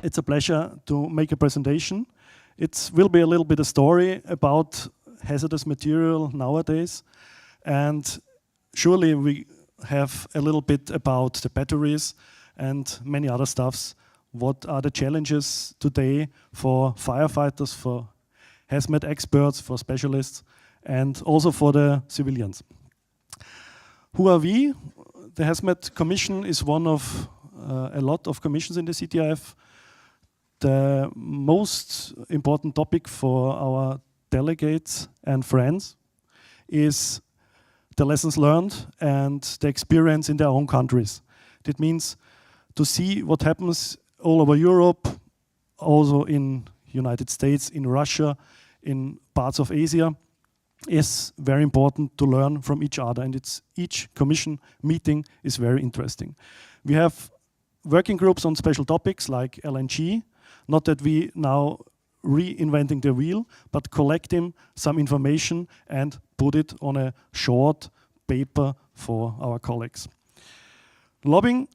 It's a pleasure to make a presentation. It will be a little bit a story about hazardous material nowadays, and surely we have a little bit about the batteries and many other stuffs. What are the challenges today for firefighters, for HazMat experts, for specialists, and also for the civilians? Who are we? The HazMat Commission is one of a lot of commissions in the CTIF. The most important topic for our delegates and friends is the lessons learned and the experience in their own countries. That means to see what happens all over Europe, also in United States, in Russia, in parts of Asia, is very important to learn from each other, and each commission meeting is very interesting. We have working groups on special topics like LNG, not that we now reinventing the wheel, but collecting some information and put it on a short paper for our colleagues. Lobbying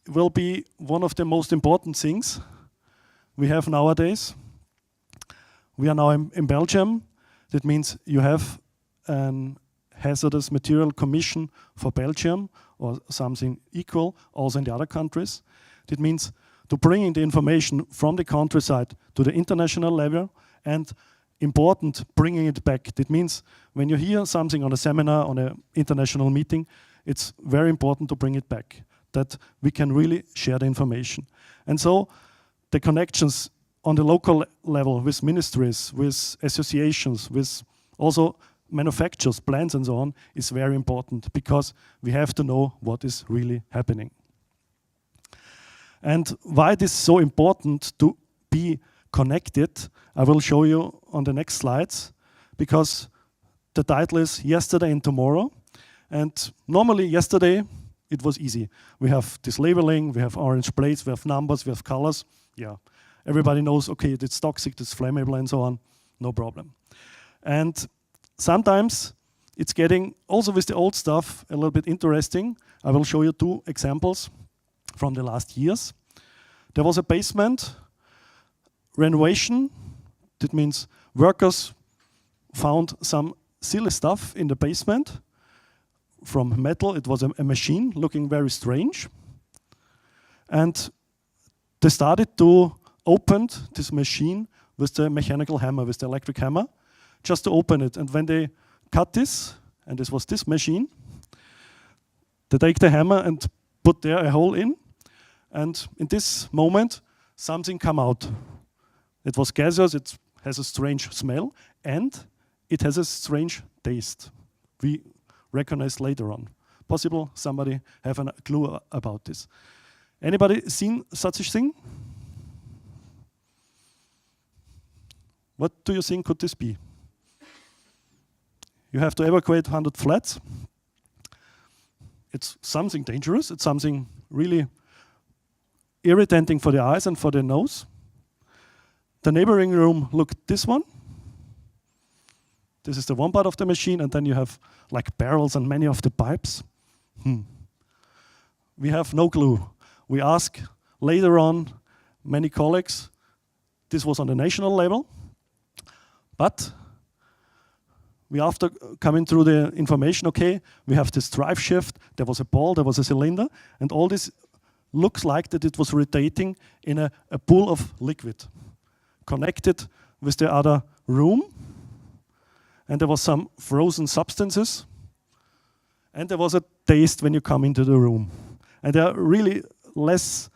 will be one of the most important things we have nowadays. We are now in Belgium. That means you have a hazardous material commission for Belgium or something equal also in the other countries. That means to bringing the information from the countryside to the international level, and important, bringing it back. That means when you hear something on a seminar, on an international meeting, it's very important to bring it back, that we can really share the information. And so the connections on the local level with ministries, with associations, with also manufacturers, plants and so on, is very important, because we have to know what is really happening. And why it is so important to be connected, I will show you on the next slides, because the title is Yesterday and Tomorrow. And normally yesterday it was easy. We have this labeling, we have orange plates, we have numbers, we have colors. Yeah, everybody knows, okay, it's toxic, it's flammable and so on, no problem. And sometimes it's getting, also with the old stuff, a little bit interesting. I will show you two examples from the last years. There was a basement renovation. That means workers found some silly stuff in the basement from metal. It was a machine looking very strange. And they started to open this machine with the mechanical hammer, with the electric hammer, just to open it. And when they cut this, and this was this machine, they take the hammer and put there a hole in. And in this moment, something come out. It was gaseous, it has a strange smell, and it has a strange taste. We recognize later on. Possible somebody have a clue about this. Anybody seen such a thing? What do you think could this be? You have to evacuate 100 flats. It's something dangerous, it's something really irritating for the eyes and for the nose. The neighboring room looked this one. This is the one part of the machine, and then you have like barrels and many of the pipes. We have no clue. We ask later on many colleagues. This was on the national level, but we after coming through the information, okay, we have this drive shaft, there was a ball, there was a cylinder, and all this looks like that it was rotating in a pool of liquid, connected with the other room, and there was some frozen substances, and there was a taste when you come into the room. And there are really less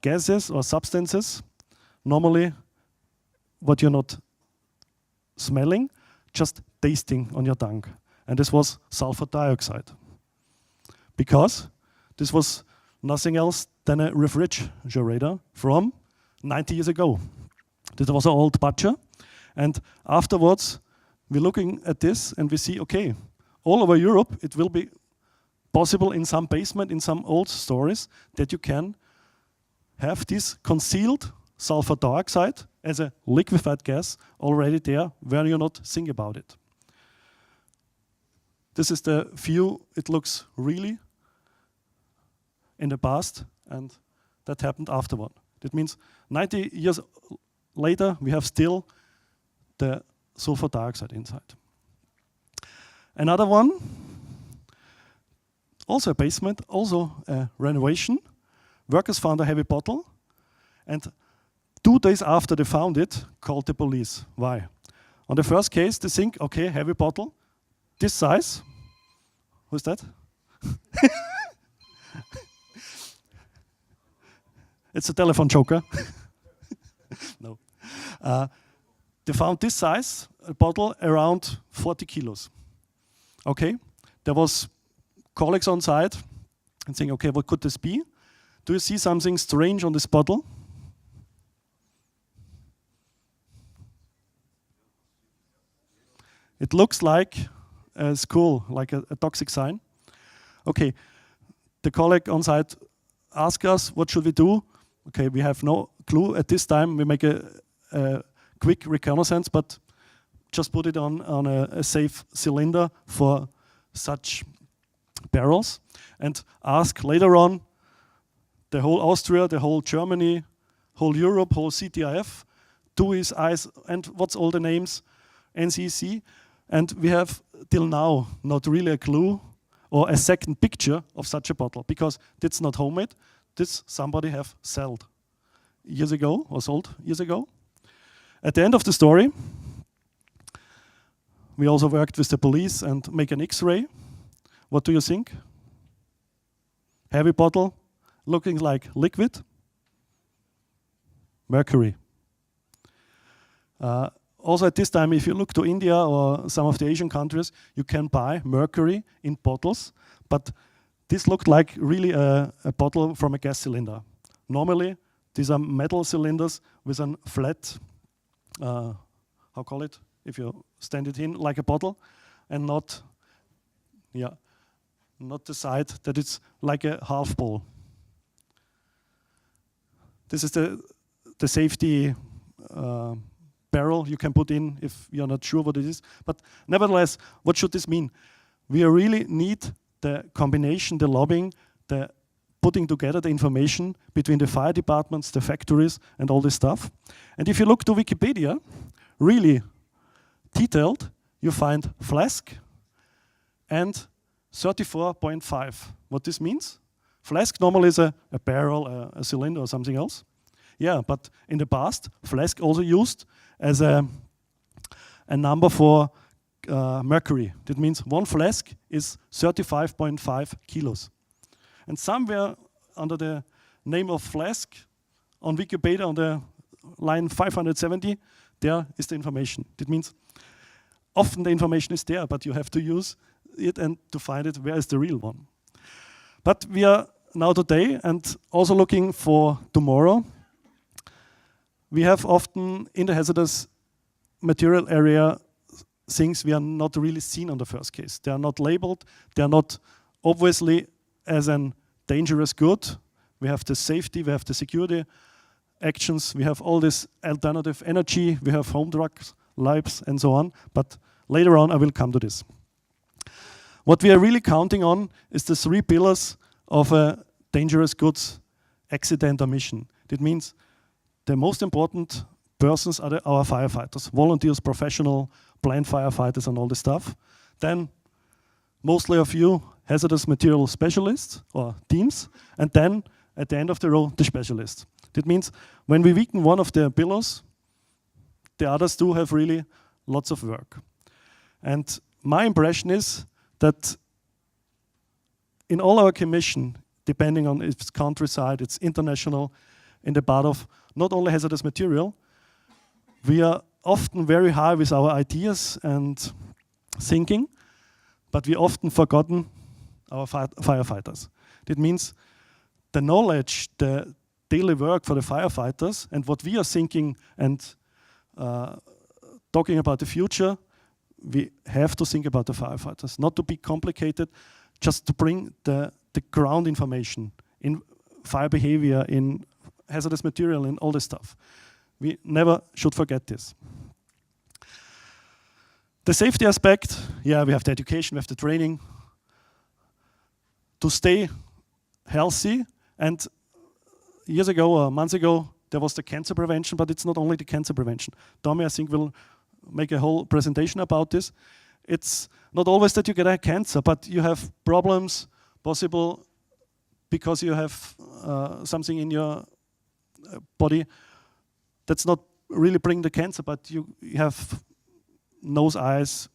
gases or substances, normally what you're not smelling, just tasting on your tongue. And this was sulfur dioxide, because this was nothing else than a refrigerator from 90 years ago. This was an old butcher, and afterwards we're looking at this and we see, okay, all over Europe it will be possible in some basement, in some old stories, that you can have this concealed sulfur dioxide as a liquefied gas already there, where you not think about it. This is the view. It looks really in the past, and that happened afterward. That means 90 years later, we have still the sulfur dioxide inside. Another one, also a basement, also a renovation. Workers found a heavy bottle, and 2 days after they found it, called the police. Why? On the first case, they think, okay, heavy bottle, this size. Who's that? It's a telephone joker. No. They found this size, a bottle around 40 kilos. Okay, there was colleagues on site and saying, okay, what could this be? Do you see something strange on this bottle? It looks like a skull, like a toxic sign. Okay, the colleague on site asked us, what should we do? Okay, we have no clue at this time. We make a quick reconnaissance, but just put it on a safe cylinder for such barrels and ask later on the whole Austria, the whole Germany, whole Europe, whole CTIF, do his eyes, and what's all the names, NCC, and we have till now not really a clue or a second picture of such a bottle, because it's not homemade, this somebody have sold years ago, or sold years ago. At the end of the story, we also worked with the police and make an X-ray. What do you think? Heavy bottle, looking like liquid. Mercury. Also at this time, if you look to India or some of the Asian countries, you can buy mercury in bottles, but this looked like really a bottle from a gas cylinder. Normally, these are metal cylinders with a flat, how call it, if you stand it in like a bottle, and not the side that it's like a half bowl. This is the safety barrel you can put in if you're not sure what it is. But nevertheless, what should this mean? We really need the combination, the lobbying, the putting together the information between the fire departments, the factories, and all this stuff. And if you look to Wikipedia, really detailed, you find flask and 34.5. What this means? Flask normally is a barrel, a cylinder, or something else. Yeah, but in the past, flask also used as a number for mercury. That means one flask is 35.5 kilos. And somewhere under the name of flask on Wikipedia, on the line 570, there is the information. That means often the information is there, but you have to use it and to find it, where is the real one. But we are now today and also looking for tomorrow. We have often in the hazardous material area things we are not really seen on the first case. They are not labeled, they are not obviously as a dangerous good. We have the safety, we have the security actions, we have all this alternative energy, we have home drugs, lives, and so on. But later on I will come to this. What we are really counting on is the 3 pillars of a dangerous goods accident or mission. That means the most important persons are our firefighters, volunteers, professional, planned firefighters, and all this stuff. Then, mostly of you, hazardous material specialists or teams, and then at the end of the row, the specialists. That means when we weaken one of the pillars, the others do have really lots of work. And my impression is that in all our commission, depending on its countryside, it's international, in the part of not only hazardous material, we are often very high with our ideas and thinking, but we often forgotten our firefighters. That means the knowledge, the daily work for the firefighters, and what we are thinking and talking about the future, we have to think about the firefighters, not to be complicated, just to bring the ground information in fire behavior, in hazardous material, and all this stuff. We never should forget this. The safety aspect, yeah, we have the education, we have the training to stay healthy. And years ago or months ago, there was the cancer prevention, but it's not only the cancer prevention. Tommy, I think, will make a whole presentation about this. It's not always that you get a cancer, but you have problems possible because you have something in your body that's not really bring the cancer, but you have nose, eyes,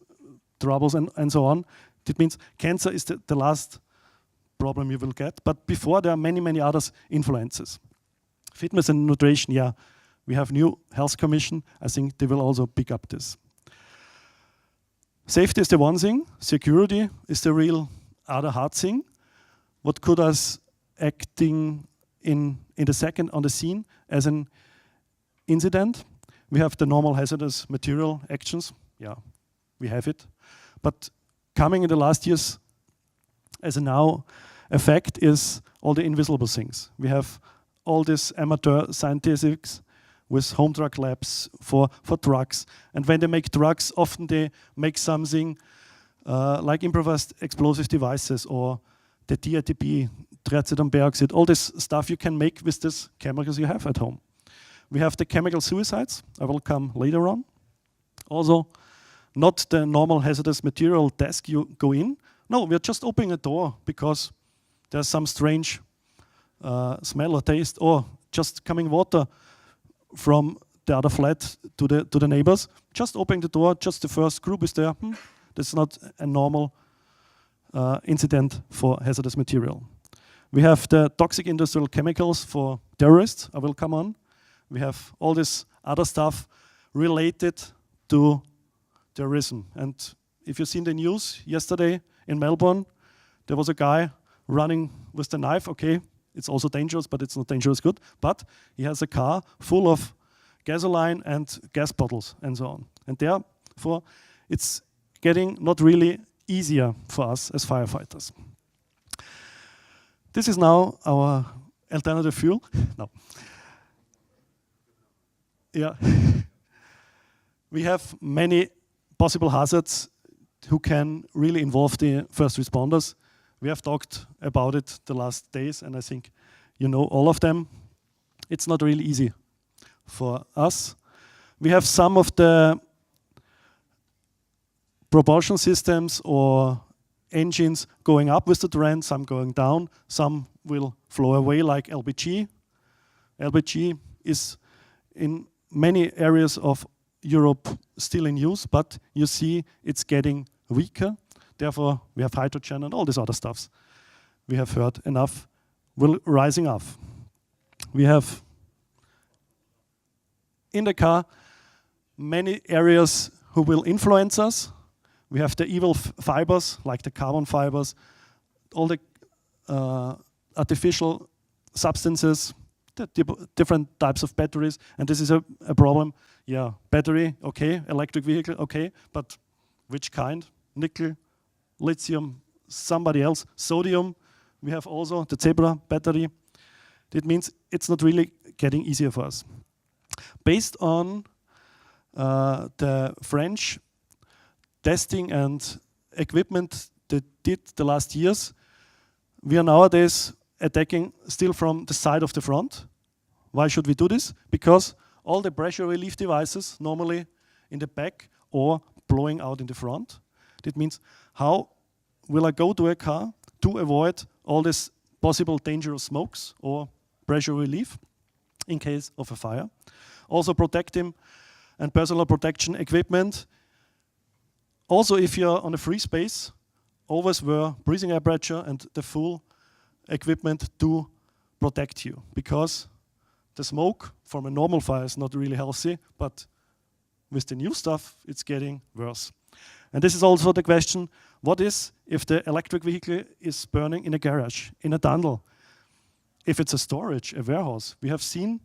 troubles and so on. It means cancer is the last problem you will get. But before, there are many, many other influences. Fitness and nutrition, yeah. We have new health commission. I think they will also pick up this. Safety is the one thing. Security is the real other hard thing. What could us acting in the second on the scene as an incident? We have the normal hazardous material actions. Yeah, we have it. But coming in the last years as a now effect is all the invisible things. We have all this amateur scientists with home drug labs for drugs. And when they make drugs, often they make something like improvised explosive devices or the DITB, triazidone peroxide, all this stuff you can make with these chemicals you have at home. We have the chemical suicides. I will come later on. Also, not the normal hazardous material desk you go in. No, we're just opening a door because there's some strange smell or taste, or just coming water from the other flat to the neighbors. Just opening the door, just the first group is there. That's not a normal incident for hazardous material. We have the toxic industrial chemicals for terrorists. I will come on. We have all this other stuff related to terrorism. And if you've seen the news yesterday in Melbourne, there was a guy running with the knife. Okay, it's also dangerous, but it's not dangerous good. But he has a car full of gasoline and gas bottles and so on. And therefore, it's getting not really easier for us as firefighters. This is now our alternative fuel. No. Yeah. We have many possible hazards who can really involve the first responders. We have talked about it the last days, and I think you know all of them. It's not really easy for us. We have some of the propulsion systems or engines going up with the trend, some going down, some will flow away like LPG. LPG is in many areas of Europe still in use, but you see it's getting weaker. Therefore, we have hydrogen and all these other stuffs we have heard enough will rising up. We have in the car many areas who will influence us. We have the evil fibers, like the carbon fibers, all the artificial substances, the different types of batteries, and this is a problem. Yeah, battery, okay, electric vehicle, okay, but which kind? Nickel, lithium, somebody else, sodium. We have also the Zebra battery. That means it's not really getting easier for us. Based on the French testing and equipment they did the last years, we are nowadays attacking still from the side of the front. Why should we do this? Because all the pressure relief devices normally in the back or blowing out in the front. That means how will I go to a car to avoid all this possible dangerous smokes or pressure relief in case of a fire. Also protective and personal protection equipment. Also, if you're on a free space, always wear breathing apparatus and the full equipment to protect you, because the smoke from a normal fire is not really healthy, but with the new stuff, it's getting worse. And this is also the question, what is if the electric vehicle is burning in a garage, in a tunnel? If it's a storage, a warehouse. We have seen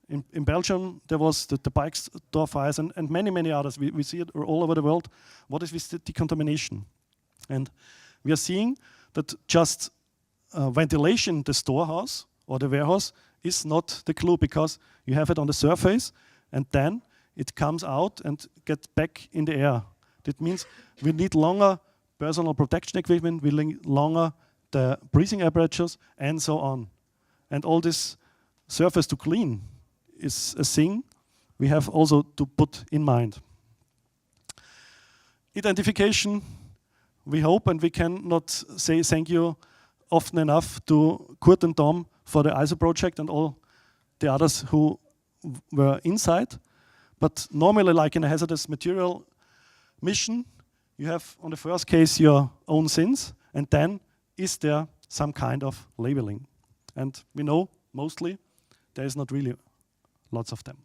in Belgium, there was the bike store fires and many, many others. We see it all over the world. What is with the decontamination? And we are seeing that just ventilation, the storehouse or the warehouse, is not the clue, because you have it on the surface and then it comes out and gets back in the air. That means we need longer personal protection equipment, we need longer the breathing apparatus and so on. And all this surface to clean is a thing we have also to put in mind. Identification, we hope, and we cannot say thank you often enough to Kurt and Tom for the ISO project and all the others who were inside. But normally, like in a hazardous material mission, you have on the first case your own sins, and then is there some kind of labeling? And we know mostly there is not really lots of them.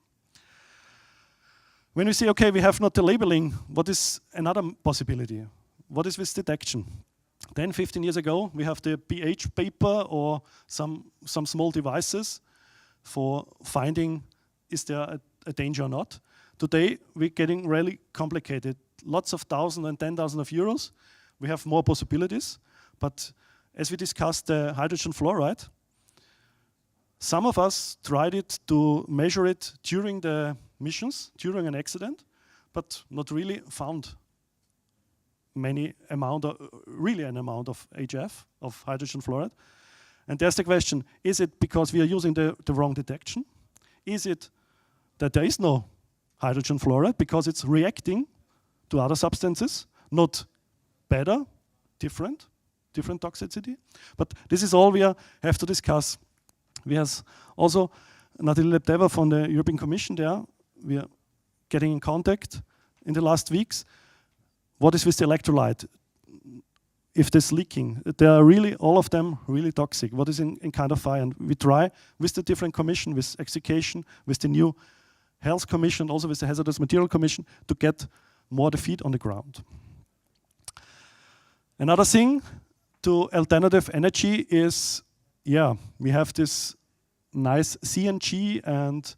When we say, okay, we have not the labeling, what is another possibility? What is with detection? 10, 15 years ago, we have the pH paper or some small devices for finding is there a danger or not. Today, we're getting really complicated. Lots of thousands and 10,000 of euros. We have more possibilities. But as we discussed the hydrogen fluoride, some of us tried it to measure it during the missions, during an accident, but not really found really an amount of HF, of hydrogen fluoride. And there's the question, is it because we are using the wrong detection? Is it that there is no hydrogen fluoride because it's reacting to other substances, not better, different toxicity? But this is all we have to discuss. We have also Natalie Lepteva from the European Commission there. We are getting in contact in the last weeks. What is with the electrolyte? If there's leaking, they are really, all of them really toxic. What is in kind of fire? And we try with the different commission, with education, with the new health commission, also with the hazardous material commission, to get more the feet on the ground. Another thing to alternative energy is, we have this nice CNG and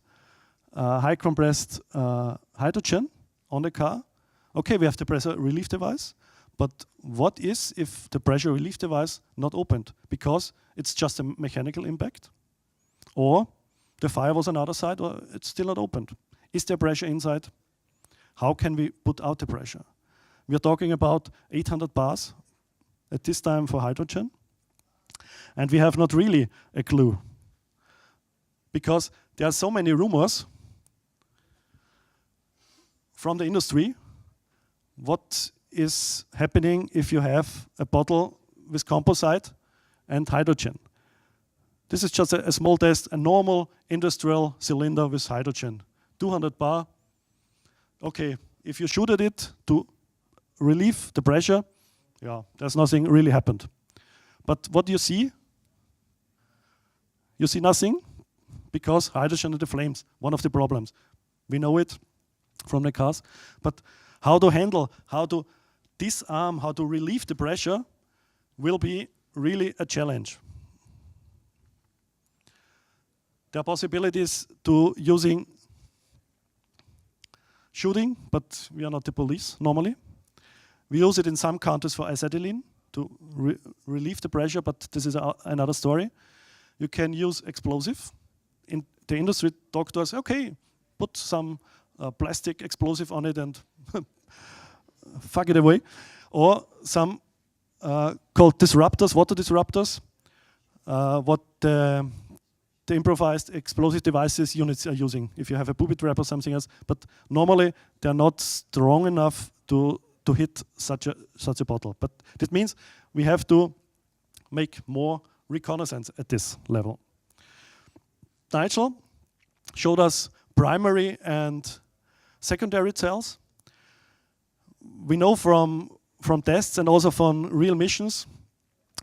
high compressed hydrogen on the car. Okay, we have the pressure relief device, but what is if the pressure relief device not opened? Because it's just a mechanical impact, or the fire was on the other side, or it's still not opened. Is there pressure inside? How can we put out the pressure? We are talking about 800 bars at this time for hydrogen, and we have not really a clue, because there are so many rumors from the industry. What is happening if you have a bottle with composite and hydrogen? This is just a small test, a normal industrial cylinder with hydrogen. 200 bar. Okay, if you shoot at it to relieve the pressure, there's nothing really happened. But what do you see? You see nothing, because hydrogen and the flames, one of the problems. We know it from the cars. But how to handle, how to disarm, how to relieve the pressure will be really a challenge. There are possibilities to using shooting, but we are not the police normally. We use it in some countries for acetylene to relieve the pressure, but this is another story. You can use explosive. In the industry talk to us, okay, put some plastic explosive on it and fuck it away. Or some called disruptors, water disruptors, what the improvised explosive devices units are using. If you have a booby trap or something else, but normally they're not strong enough to hit such a bottle. But that means we have to make more reconnaissance at this level. Nigel showed us primary and secondary cells. We know from tests and also from real missions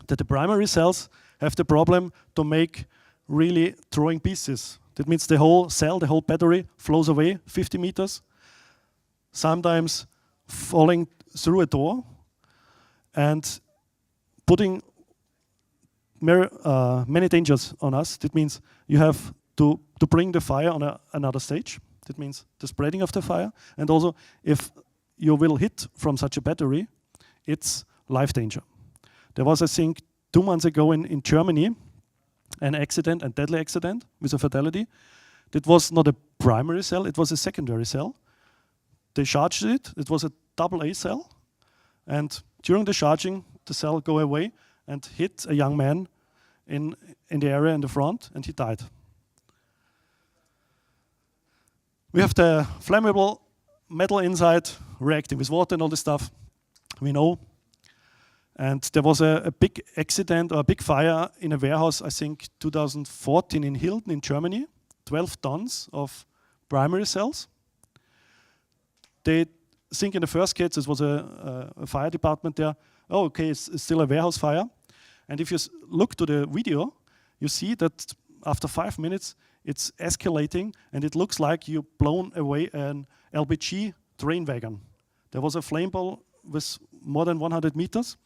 that the primary cells have the problem to make really throwing pieces. That means the whole cell, the whole battery flows away 50 meters, sometimes falling through a door and putting many dangers on us. That means you have to bring the fire on another stage. That means the spreading of the fire. And also, if you will hit from such a battery, it's life danger. There was, I think, 2 months ago in Germany, an accident, a deadly accident with a fatality. That was not a primary cell, it was a secondary cell. They charged it, it was a AA cell. And during the charging, the cell go away and hit a young man in the area in the front, and he died. We have the flammable metal inside reacting with water and all this stuff. We know. And there was a big accident or a big fire in a warehouse, I think 2014 in Hilden in Germany, 12 tons of primary cells. They think in the first case it was a fire department there. Oh, okay, it's still a warehouse fire. And if you look to the video, you see that after 5 minutes it's escalating and it looks like you blown away an LPG train wagon. There was a flame ball with more than 100 meters.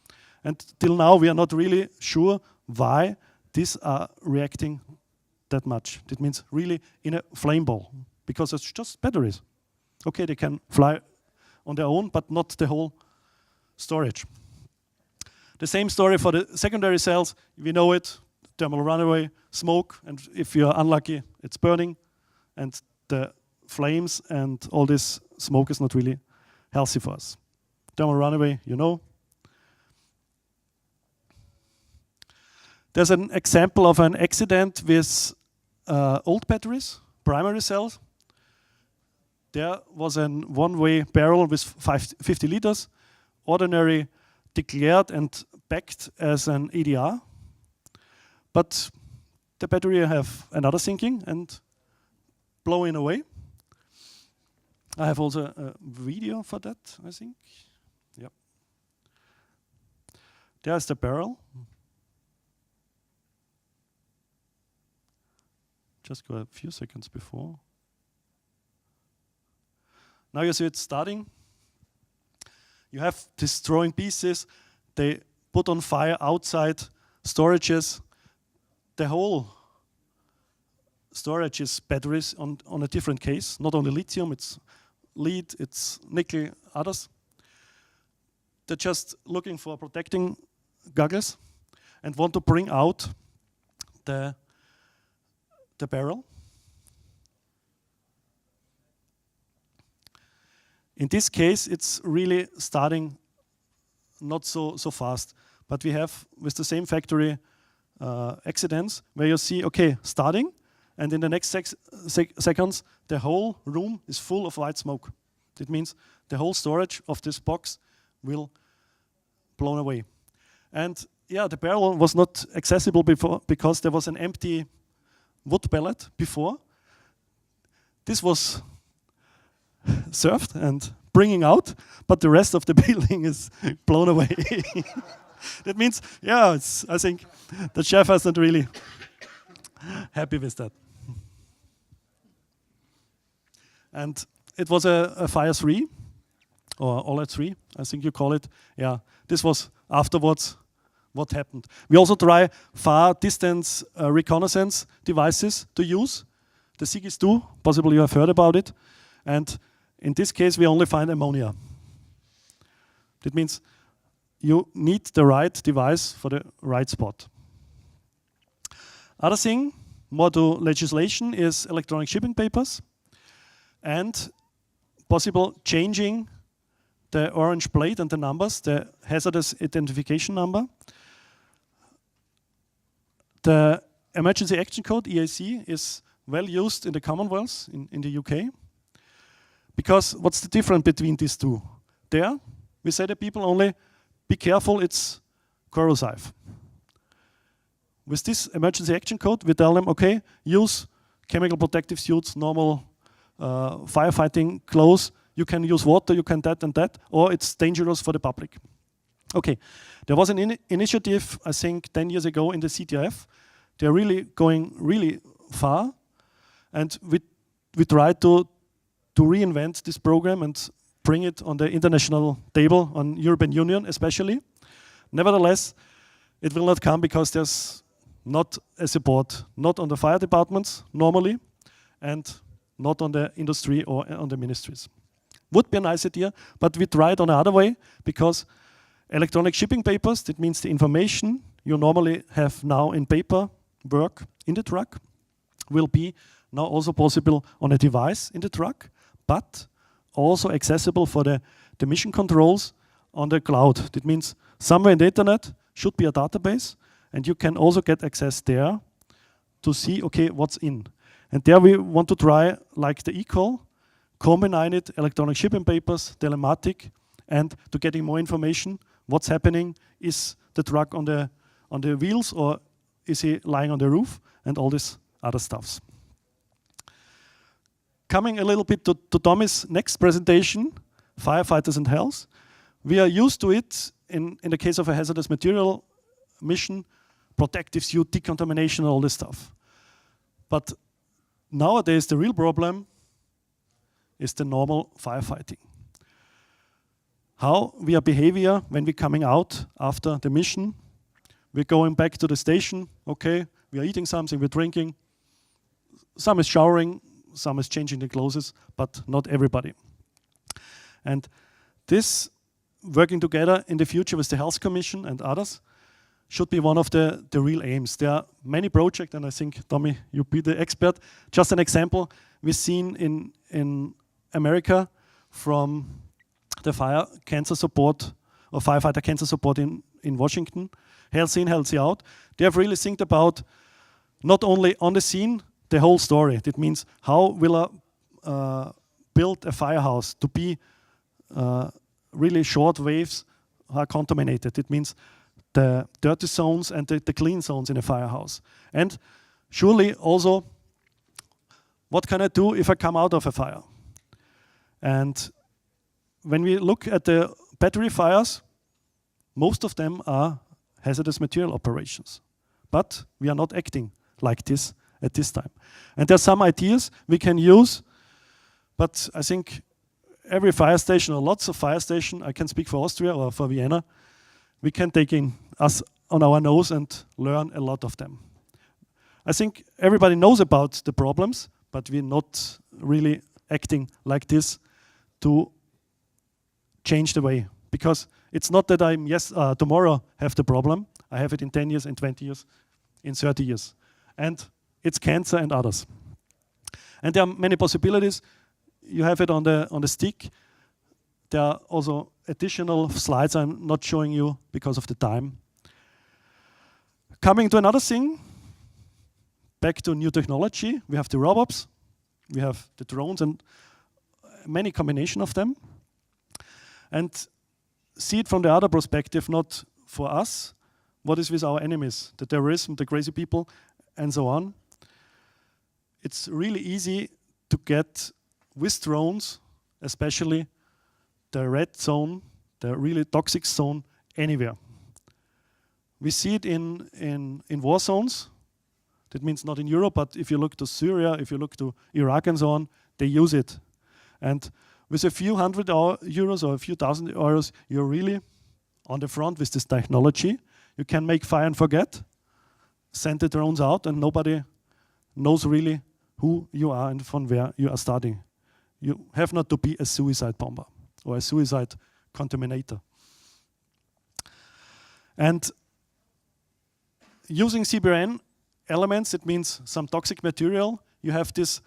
And till now, we are not really sure why these are reacting that much. That means really in a flame ball, because it's just batteries. Okay, they can fly on their own, but not the whole storage. The same story for the secondary cells. We know it, thermal runaway, smoke, and if you're unlucky, it's burning. And the flames and all this smoke is not really healthy for us. Thermal runaway, you know. There's an example of an accident with old batteries, primary cells. There was a one-way barrel with 50 liters, ordinary declared and packed as an EDR. But the battery have another thinking and blowing away. I have also a video for that, I think. Yep. There's the barrel. Just go a few seconds before. Now you see it starting. You have destroying pieces. They put on fire outside storages. The whole storage is batteries on a different case. Not only lithium, it's lead, it's nickel, others. They're just looking for protecting goggles and want to bring out the barrel. In this case, it's really starting not so fast, but we have with the same factory accidents where you see, okay, starting, and in the next seconds, the whole room is full of white smoke. That means the whole storage of this box will blown away. And yeah, the barrel was not accessible before because there was an empty wood pellet before. This was served and bringing out, but the rest of the building is blown away. That means, yeah, I think the chef isn't really happy with that. And it was a fire 3, or OLED 3, I think you call it. Yeah, this was afterwards what happened. We also try far distance reconnaissance devices to use. The SIGIS-2, possibly you have heard about it. And in this case, we only find ammonia. That means you need the right device for the right spot. Other thing, more to legislation, is electronic shipping papers and possible changing the orange plate and the numbers, the hazardous identification number. The Emergency Action Code, EAC, is well used in the Commonwealth in the UK. Because what's the difference between these two? There, we say to people only, be careful, it's corrosive. With this Emergency Action Code, we tell them, okay, use chemical protective suits, normal firefighting clothes, you can use water, you can that and that, or it's dangerous for the public. Okay, there was an initiative, I think 10 years ago in the CTIF. They're really going really far, and we try to reinvent this program and bring it on the international table, on European Union especially. Nevertheless, it will not come because there's not a support, not on the fire departments normally, and not on the industry or on the ministries. Would be a nice idea, but we try it on another way, because electronic shipping papers, that means the information you normally have now in paper work in the truck, will be now also possible on a device in the truck, but also accessible for the mission controls on the cloud. That means somewhere in the internet should be a database, and you can also get access there to see, okay, what's in. And there we want to try, like the eCall, combine it, electronic shipping papers, telematic, and to getting more information, what's happening, is the truck on the wheels or is he lying on the roof, and all this other stuffs. Coming a little bit to Tommy's next presentation, firefighters and health. We are used to it in the case of a hazardous material mission, protective suit, decontamination, all this stuff. But nowadays, the real problem is the normal firefighting. How we are behavior when we're coming out after the mission. We're going back to the station, okay, we are eating something, we're drinking. Some is showering, some is changing the clothes, but not everybody. And this, working together in the future with the Health Commission and others, should be one of the real aims. There are many projects, and I think, Tommy, you be the expert. Just an example, we've seen in America from the fire cancer support, or firefighter cancer support in Washington, Healthy in, Healthy out. They have really think about not only on the scene, the whole story. That means how will I build a firehouse to be really short waves are contaminated. It means the dirty zones and the clean zones in a firehouse. And surely also, what can I do if I come out of a fire? And when we look at the battery fires, most of them are hazardous material operations. But we are not acting like this at this time. And there are some ideas we can use, but I think every fire station, or lots of fire stations, I can speak for Austria or for Vienna, we can take in us on our nose and learn a lot of them. I think everybody knows about the problems, but we're not really acting like this to change the way. Because it's not that I'm, tomorrow have the problem. I have it in 10 years, in 20 years, in 30 years. And it's cancer and others. And there are many possibilities. You have it on the stick. There are also additional slides I'm not showing you because of the time. Coming to another thing, back to new technology. We have the robots, we have the drones, and many combination of them. And see it from the other perspective, not for us. What is with our enemies, the terrorism, the crazy people, and so on. It's really easy to get with drones, especially the red zone, the really toxic zone, anywhere. We see it in war zones. That means not in Europe, but if you look to Syria, if you look to Iraq and so on, they use it. And with a few hundred euros or a few thousand euros, you're really on the front with this technology. You can make fire and forget, send the drones out, and nobody knows really who you are and from where you are starting. You have not to be a suicide bomber or a suicide contaminator. And using CBRN elements, it means some toxic material. You have this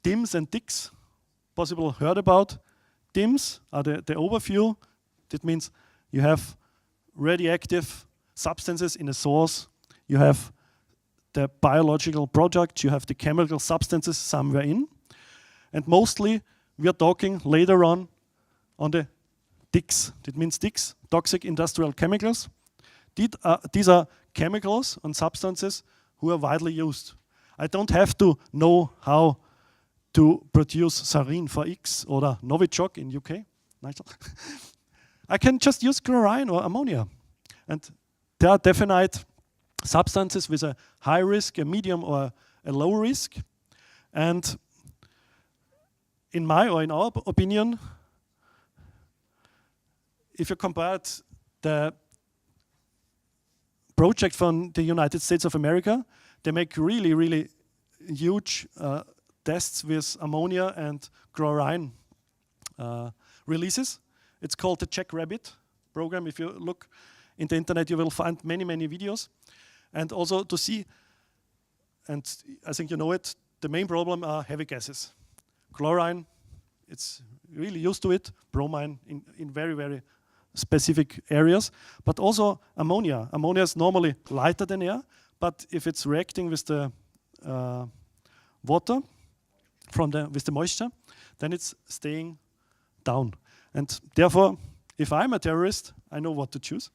DIMS and TICs, possible heard about. DIMS are the overview. That means you have radioactive substances in a source. You have the biological product. You have the chemical substances somewhere in. And mostly we are talking later on the TICs. That means TICs, toxic industrial chemicals. These are chemicals and substances who are widely used. I don't have to know how to produce sarin for X or Novichok in UK. I can just use chlorine or ammonia. And there are definite substances with a high risk, a medium or a low risk. And in our opinion, if you compare the project from the United States of America, they make really, really huge tests with ammonia and chlorine releases. It's called the Jackrabbit program. If you look in the internet, you will find many, many videos. And also to see, and I think you know it, the main problem are heavy gases. Chlorine, it's really used to it. Bromine in very, very specific areas. But also ammonia. Ammonia is normally lighter than air, but if it's reacting with the water, with the moisture, then it's staying down. And therefore, if I'm a terrorist, I know what to choose.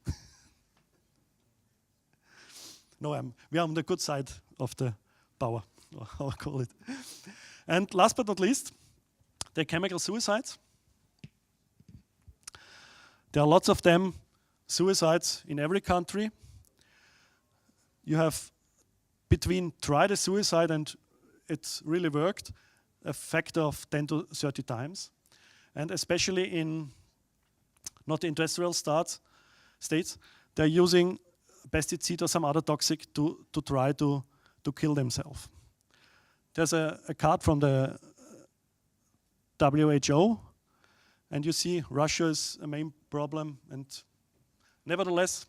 No, we are on the good side of the power, or how I call it. And last but not least, the chemical suicides. There are lots of them, suicides in every country. You have between try the suicide and it's really worked, a factor of 10 to 30 times. And especially in not industrial states, they're using pesticide or some other toxic to try to kill themselves. There's a card from the WHO, and you see Russia is a main problem, and nevertheless,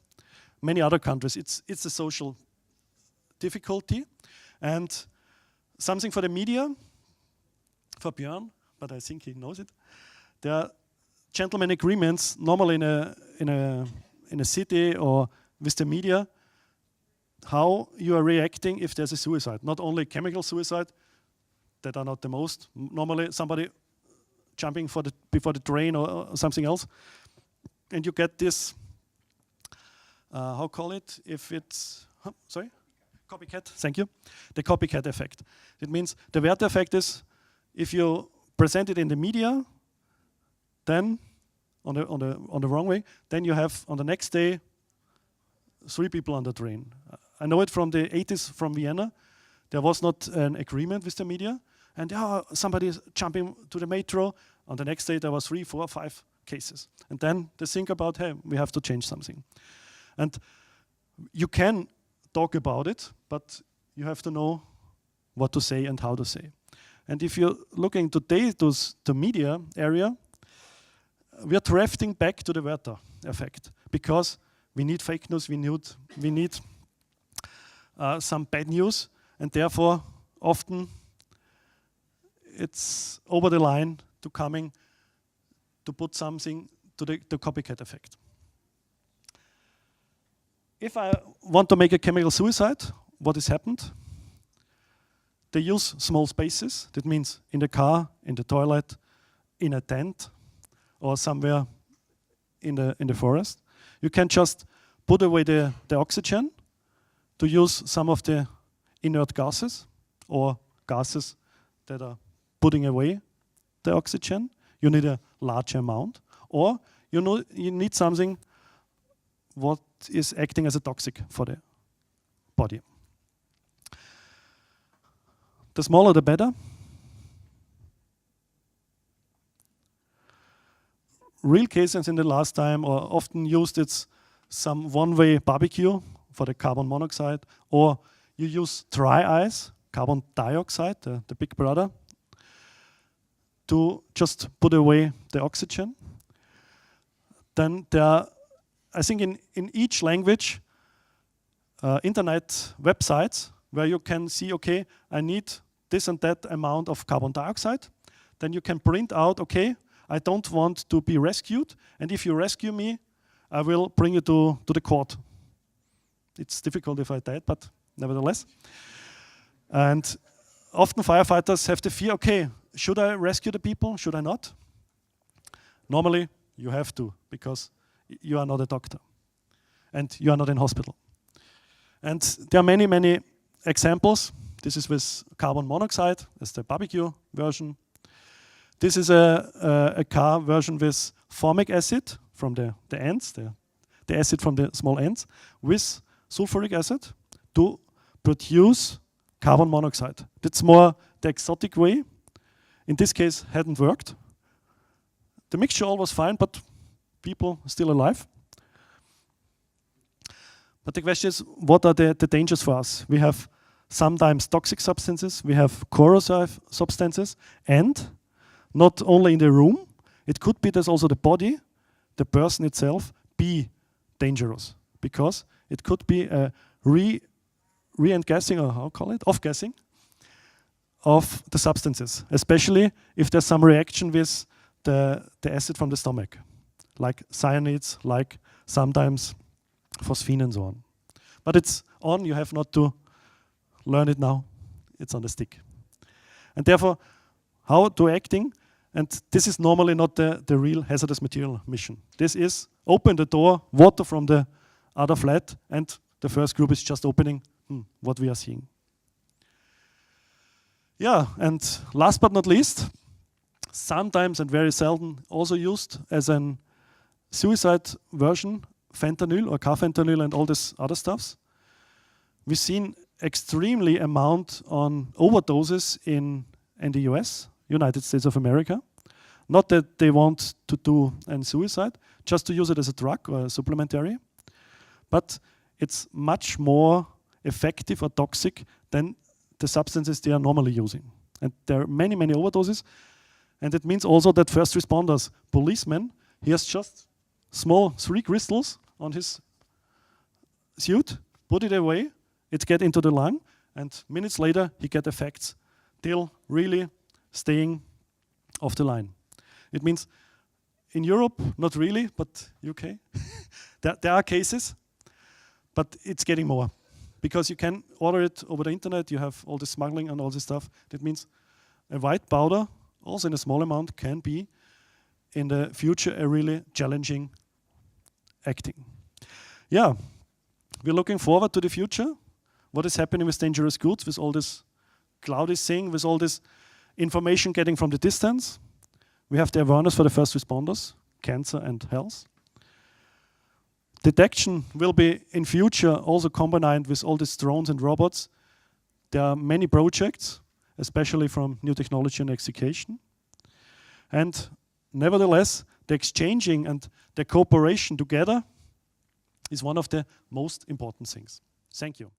many other countries, it's a social difficulty. And something for the media, for Björn, but I think he knows it. There are gentlemen agreements normally in a city or with the media, how you are reacting if there's a suicide. Not only chemical suicide, that are not the most. Normally somebody jumping before the train or something else. And you get this, how call it, if it's, sorry? Copycat, thank you. The copycat effect. It means the Wert effect is, if you present it in the media, then on the wrong way, then you have on the next day 3 people on the train. I know it from the 80s from Vienna. There was not an agreement with the media, and somebody is jumping to the metro. On the next day there was 3, 4, 5 cases. And then they think about, hey, we have to change something. And you can talk about it, but you have to know what to say and how to say. And if you're looking today to the media area, we are drifting back to the Werther effect, because we need fake news, we need some bad news, and therefore often it's over the line to put something to the copycat effect. If I want to make a chemical suicide, what has happened? They use small spaces. That means in the car, in the toilet, in a tent, or somewhere in the forest. You can just put away the oxygen to use some of the inert gases or gases that are putting away the oxygen. You need a large amount, or you need something what is acting as a toxic for the body. The smaller the better. Real cases in the last time, or often used, it's some one-way barbecue for the carbon monoxide, or you use dry ice, carbon dioxide, the big brother, to just put away the oxygen. Then there are, I think in each language, internet websites where you can see, okay, I need this and that amount of carbon dioxide. Then you can print out, okay, I don't want to be rescued, and if you rescue me, I will bring you to the court. It's difficult if I died, but nevertheless. And often firefighters have the fear, okay, should I rescue the people, should I not? Normally, you have to, because you are not a doctor, and you are not in hospital. And there are many, many examples. This is with carbon monoxide, as the barbecue version. This is a car version with formic acid from the ants, the acid from the small ants, with sulfuric acid to produce carbon monoxide. That's more the exotic way. In this case, hadn't worked. The mixture all was fine, but people still alive. But the question is, what are the dangers for us? We have sometimes toxic substances, we have corrosive substances, and not only in the room, it could be that also the body, the person itself, be dangerous, because it could be a re-gassing, or how call it, off-gassing of the substances, especially if there's some reaction with the acid from the stomach, like cyanides, like sometimes phosphine and so on. But it's on, you have not to learn it now, it's on the stick. And therefore, how to acting, and this is normally not the real hazardous material mission. This is open the door, water from the other flat, and the first group is just opening what we are seeing. Yeah, and last but not least, sometimes and very seldom also used as an suicide version, fentanyl or carfentanil and all this other stuffs. We've seen extremely amount on overdoses in the US, United States of America. Not that they want to do a suicide, just to use it as a drug or a supplementary, but it's much more effective or toxic than the substances they are normally using. And there are many, many overdoses, and it means also that first responders, policemen, he has just small 3 crystals on his suit, put it away, it get into the lung, and minutes later he get effects till really staying off the line. It means in Europe, not really, but UK, there are cases, but it's getting more. Because you can order it over the internet, you have all the smuggling and all this stuff. That means a white powder, also in a small amount, can be in the future a really challenging acting. Yeah, we're looking forward to the future. What is happening with dangerous goods, with all this cloudy thing, with all this information getting from the distance. We have the awareness for the first responders, cancer and health. Detection will be in future also combined with all these drones and robots. There are many projects, especially from new technology and execution. And nevertheless, the exchanging and the cooperation together is one of the most important things. Thank you.